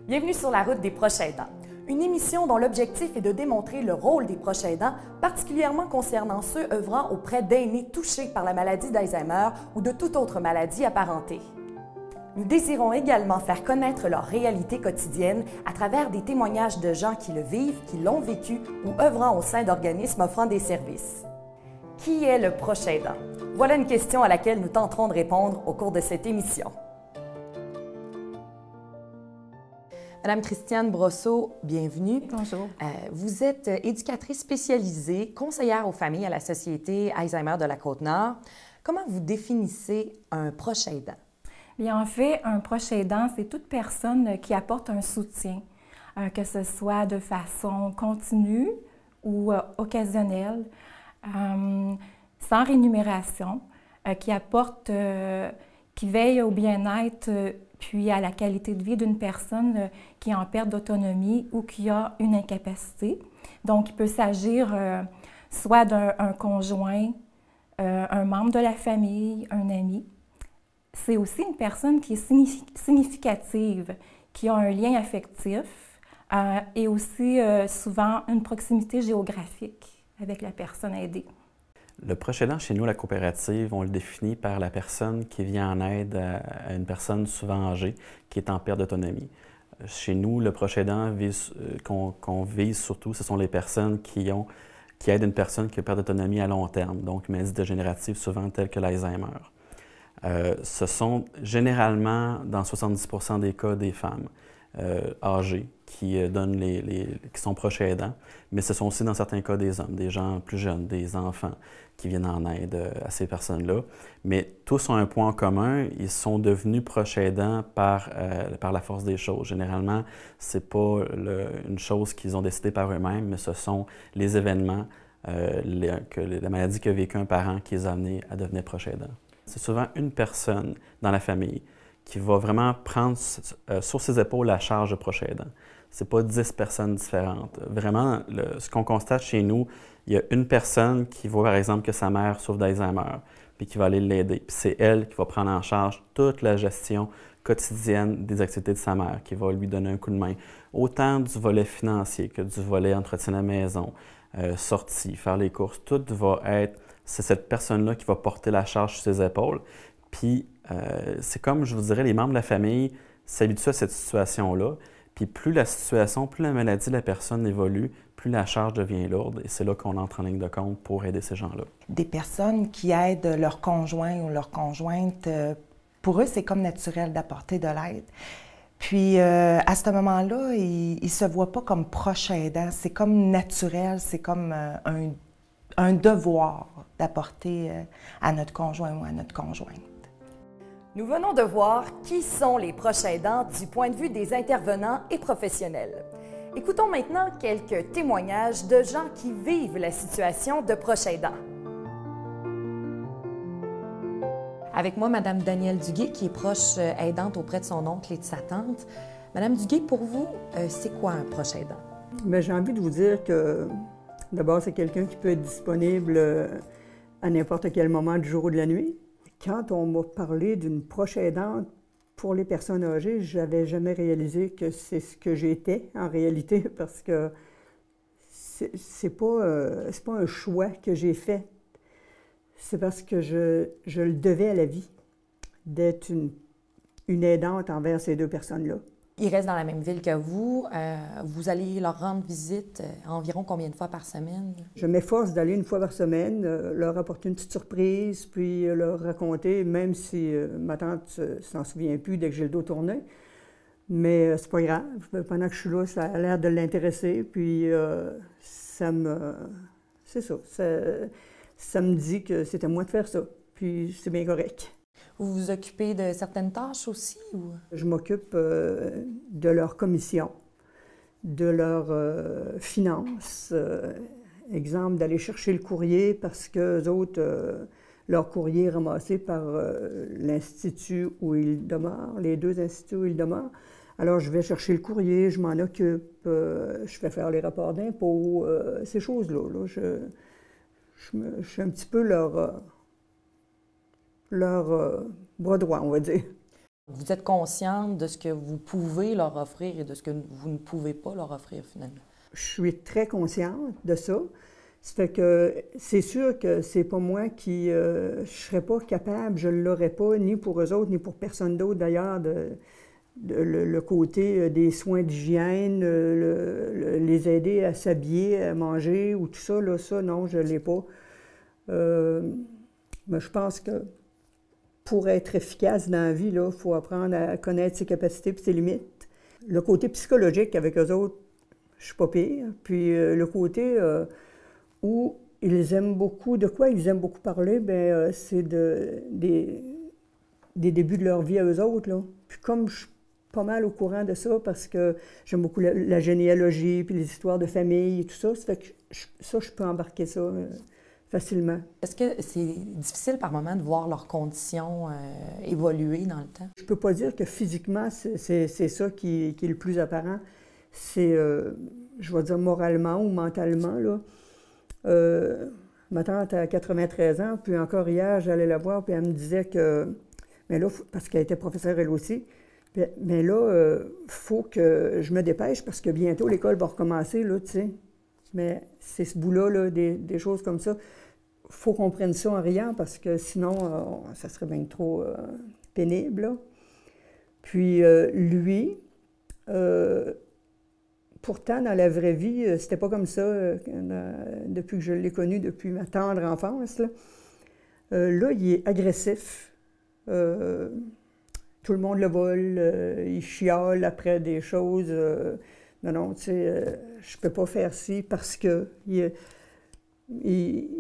Bienvenue sur la route des proches aidants, une émission dont l'objectif est de démontrer le rôle des proches aidants, particulièrement concernant ceux œuvrant auprès d'aînés touchés par la maladie d'Alzheimer ou de toute autre maladie apparentée. Nous désirons également faire connaître leur réalité quotidienne à travers des témoignages de gens qui le vivent, qui l'ont vécu ou œuvrant au sein d'organismes offrant des services. Qui est le proche aidant? Voilà une question à laquelle nous tenterons de répondre au cours de cette émission. Madame Christiane Brosseau, bienvenue. Bonjour. Vous êtes éducatrice spécialisée, conseillère aux familles à la Société Alzheimer de la Côte-Nord. Comment vous définissez un proche aidant? Bien, en fait, un proche aidant, c'est toute personne qui apporte un soutien, que ce soit de façon continue ou occasionnelle, sans rémunération, qui veille au bien-être puis à la qualité de vie d'une personne qui est en perte d'autonomie ou qui a une incapacité. Donc, il peut s'agir soit d'un conjoint, un membre de la famille, un ami. C'est aussi une personne qui est significative, qui a un lien affectif et aussi souvent une proximité géographique avec la personne aidée. Le proche aidant, chez nous, la coopérative, on le définit par la personne qui vient en aide à une personne souvent âgée qui est en perte d'autonomie. Chez nous, le proche aidant qu'on vise surtout, ce sont les personnes qui aident une personne qui a perte d'autonomie à long terme, donc maladie dégénérative souvent telle que l'Alzheimer. Ce sont généralement, dans 70% des cas, des femmes âgées qui sont proches aidants, mais ce sont aussi dans certains cas des hommes, des gens plus jeunes, des enfants qui viennent en aide à ces personnes-là. Mais tous ont un point en commun, ils sont devenus proches aidants par la force des choses. Généralement, ce n'est pas une chose qu'ils ont décidé par eux-mêmes, mais ce sont les événements, la maladie qu'a vécu un parent qui les a amenés à devenir proches aidants. C'est souvent une personne dans la famille qui va vraiment prendre sur ses épaules la charge de proche aidant. Ce n'est pas 10 personnes différentes. Vraiment, ce qu'on constate chez nous, il y a une personne qui voit, par exemple, que sa mère souffre d'Alzheimer, puis qui va aller l'aider. Puis c'est elle qui va prendre en charge toute la gestion quotidienne des activités de sa mère, qui va lui donner un coup de main. Autant du volet financier que du volet entretien de la maison, sortie, faire les courses, tout va être... C'est cette personne-là qui va porter la charge sur ses épaules. Puis, c'est comme, je vous dirais, les membres de la famille s'habituent à cette situation-là. Puis plus la maladie de la personne évolue, plus la charge devient lourde. Et c'est là qu'on entre en ligne de compte pour aider ces gens-là. Des personnes qui aident leur conjoint ou leur conjointe, pour eux, c'est comme naturel d'apporter de l'aide. Puis, à ce moment-là, ils ne se voient pas comme proches aidants. C'est comme naturel, c'est comme un devoir d'apporter à notre conjoint ou à notre conjointe. Nous venons de voir qui sont les proches aidants du point de vue des intervenants et professionnels. Écoutons maintenant quelques témoignages de gens qui vivent la situation de proches aidants. Avec moi, Mme Danielle Duguay, qui est proche aidante auprès de son oncle et de sa tante. Mme Duguay, pour vous, c'est quoi un proche aidant? Bien, j'ai envie de vous dire que, d'abord, c'est quelqu'un qui peut être disponible à n'importe quel moment du jour ou de la nuit. Quand on m'a parlé d'une proche aidante pour les personnes âgées, je n'avais jamais réalisé que c'est ce que j'étais en réalité, parce que c'est pas un choix que j'ai fait. C'est parce que je le devais à la vie d'être une aidante envers ces deux personnes-là. Ils restent dans la même ville que vous. Vous allez leur rendre visite environ combien de fois par semaine? Je m'efforce d'aller une fois par semaine, leur apporter une petite surprise, puis leur raconter, même si ma tante s'en souvient plus dès que j'ai le dos tourné. Mais c'est pas grave. Pendant que je suis là, ça a l'air de l'intéresser, puis c'est ça. Ça me dit que c'était moi de faire ça, puis c'est bien correct. Vous vous occupez de certaines tâches aussi? Ou? Je m'occupe de leur commission, de leurs finances. Exemple, d'aller chercher le courrier parce qu'eux autres, leur courrier est ramassé par l'institut où ils demeurent, les deux instituts où ils demeurent. Alors, je vais chercher le courrier, je m'en occupe, je fais faire les rapports d'impôts, ces choses-là. Là, je suis un petit peu leur bras droit, on va dire. Vous êtes consciente de ce que vous pouvez leur offrir et de ce que vous ne pouvez pas leur offrir, finalement? Je suis très consciente de ça. Ça fait que c'est sûr que c'est pas moi qui... je serais pas capable, je ne l'aurais pas, ni pour eux autres, ni pour personne d'autre d'ailleurs, le côté des soins d'hygiène, les aider à s'habiller, à manger ou tout ça, là, ça, non, je ne l'ai pas. Mais je pense que pour être efficace dans la vie, il faut apprendre à connaître ses capacités et ses limites. Le côté psychologique avec eux autres, je suis pas pire. Puis le côté où ils aiment beaucoup, de quoi ils aiment beaucoup parler, bien, c'est des débuts de leur vie à eux autres, là. Puis comme je suis pas mal au courant de ça, parce que j'aime beaucoup la généalogie, puis les histoires de famille et tout ça, ça fait que je peux embarquer ça facilement. Est-ce que c'est difficile par moment de voir leurs conditions évoluer dans le temps? Je peux pas dire que physiquement, c'est ça qui est le plus apparent. C'est, je vais dire moralement ou mentalement, là. Ma tante a 93 ans, puis encore hier, j'allais la voir, puis elle me disait que... Mais là, parce qu'elle était professeure elle aussi, mais là, faut que je me dépêche parce que bientôt l'école va recommencer, là, tu sais. Mais c'est ce bout-là, là, des choses comme ça. Faut qu'on prenne ça en riant parce que sinon, ça serait bien trop pénible, là. Puis lui, pourtant, dans la vraie vie, c'était pas comme ça depuis que je l'ai connu, depuis ma tendre enfance, là. Là, il est agressif. Tout le monde le vole, il chiale après des choses. Non, tu sais, je peux pas faire ci parce que il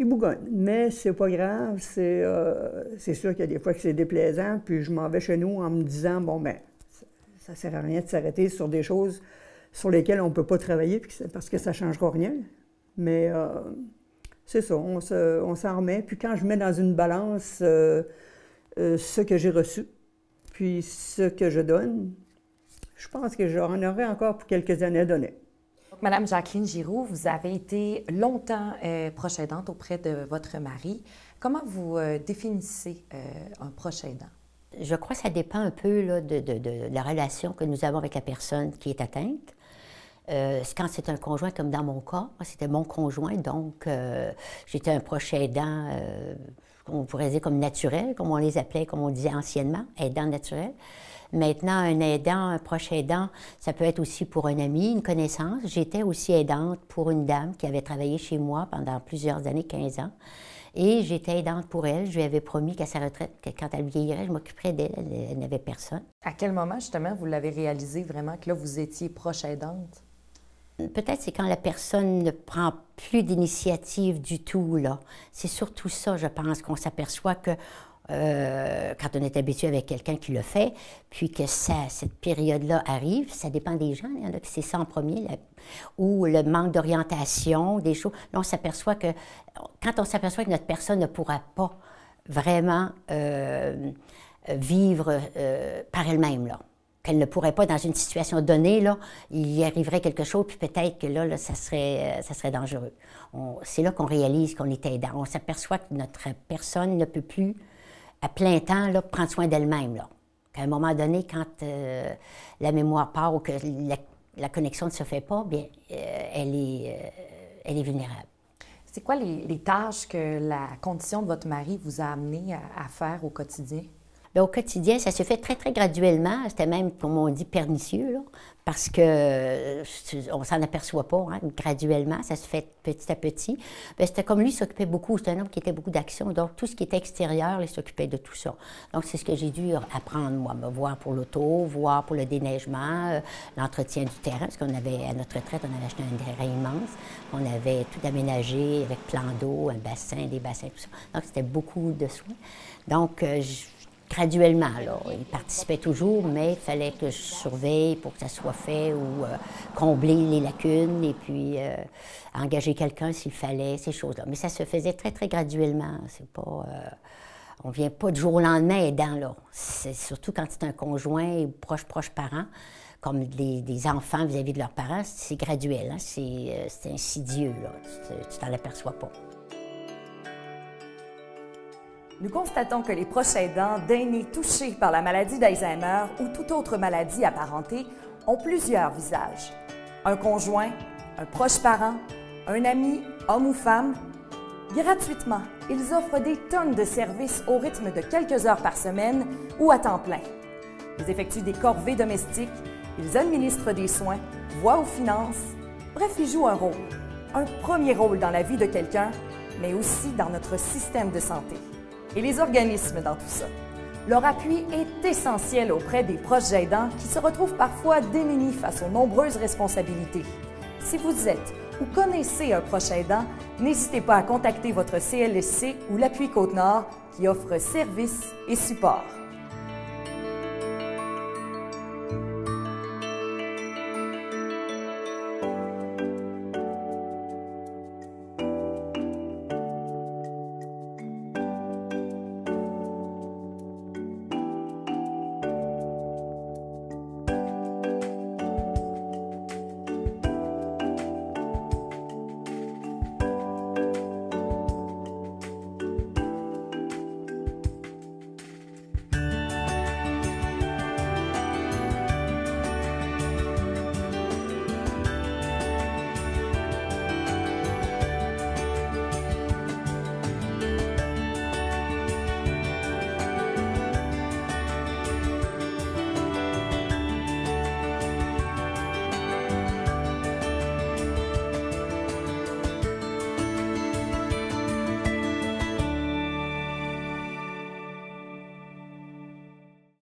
bougonne. Mais c'est pas grave, c'est sûr qu'il y a des fois que c'est déplaisant, puis je m'en vais chez nous en me disant, bon, ben, ça sert à rien de s'arrêter sur des choses sur lesquelles on peut pas travailler parce que ça changera rien. Mais c'est ça, on s'en remet. Puis quand je mets dans une balance ce que j'ai reçu, puis ce que je donne, je pense que j'en aurai encore pour quelques années à donner. Donc, Madame Jacqueline Giroux, vous avez été longtemps proche aidante auprès de votre mari. Comment vous définissez un proche aidant? Je crois que ça dépend un peu là, de la relation que nous avons avec la personne qui est atteinte. Quand c'est un conjoint, comme dans mon cas, moi, c'était mon conjoint, donc j'étais un proche aidant, on pourrait dire comme naturel, comme on les appelait, comme on disait anciennement, aidant naturel. Maintenant, un aidant, un proche aidant, ça peut être aussi pour un ami, une connaissance. J'étais aussi aidante pour une dame qui avait travaillé chez moi pendant plusieurs années, 15 ans. Et j'étais aidante pour elle. Je lui avais promis qu'à sa retraite, que quand elle vieillirait, je m'occuperais d'elle. Elle n'avait personne. À quel moment, justement, vous l'avez réalisé vraiment que là, vous étiez proche aidante? Peut-être c'est quand la personne ne prend plus d'initiative du tout, là. C'est surtout ça, je pense, qu'on s'aperçoit que quand on est habitué avec quelqu'un qui le fait, puis que cette période-là arrive, ça dépend des gens, il y en a qui c'est ça en premier, ou le manque d'orientation, des choses. Là, on s'aperçoit que, quand on s'aperçoit que notre personne ne pourra pas vraiment vivre par elle-même, là, qu'elle ne pourrait pas, dans une situation donnée, là, il y arriverait quelque chose, puis peut-être que là, ça serait dangereux. C'est là qu'on réalise qu'on est aidant. On s'aperçoit que notre personne ne peut plus, à plein temps, là, prendre soin d'elle-même. Là. Qu'à un moment donné, quand la mémoire part ou que la connexion ne se fait pas, bien, elle est vulnérable. C'est quoi les tâches que la condition de votre mari vous a amené à faire au quotidien? Bien, au quotidien, ça se fait très, très graduellement. C'était même, comme on dit, pernicieux, là, parce qu'on ne s'en aperçoit pas, hein, graduellement. Ça se fait petit à petit. Bien, c'était comme lui, il s'occupait beaucoup. C'était un homme qui était beaucoup d'action. Donc, tout ce qui était extérieur, il s'occupait de tout ça. Donc, c'est ce que j'ai dû apprendre, moi, me voir pour l'auto, voir pour le déneigement, l'entretien du terrain, parce qu'on avait, à notre retraite, on avait acheté un terrain immense. On avait tout aménagé avec plan d'eau, un bassin, des bassins, tout ça. Donc, c'était beaucoup de soins. Donc, graduellement, là. Il participait toujours, mais il fallait que je surveille pour que ça soit fait ou combler les lacunes et puis engager quelqu'un s'il fallait, ces choses-là. Mais ça se faisait très, très graduellement. C'est pas... on ne vient pas du jour au lendemain aidant, là. C'est surtout quand c'est un conjoint ou proche parent, comme des enfants vis-à-vis de leurs parents, c'est graduel, hein? C'est insidieux, là. Tu t'en aperçois pas. Nous constatons que les proches aidants d'aînés touchés par la maladie d'Alzheimer ou toute autre maladie apparentée ont plusieurs visages. Un conjoint, un proche parent, un ami, homme ou femme. Gratuitement, ils offrent des tonnes de services au rythme de quelques heures par semaine ou à temps plein. Ils effectuent des corvées domestiques, ils administrent des soins, voient aux finances. Bref, ils jouent un premier rôle dans la vie de quelqu'un, mais aussi dans notre système de santé. Et les organismes dans tout ça. Leur appui est essentiel auprès des proches aidants qui se retrouvent parfois démunis face aux nombreuses responsabilités. Si vous êtes ou connaissez un proche aidant, n'hésitez pas à contacter votre CLSC ou l'Appui Côte-Nord qui offre services et support.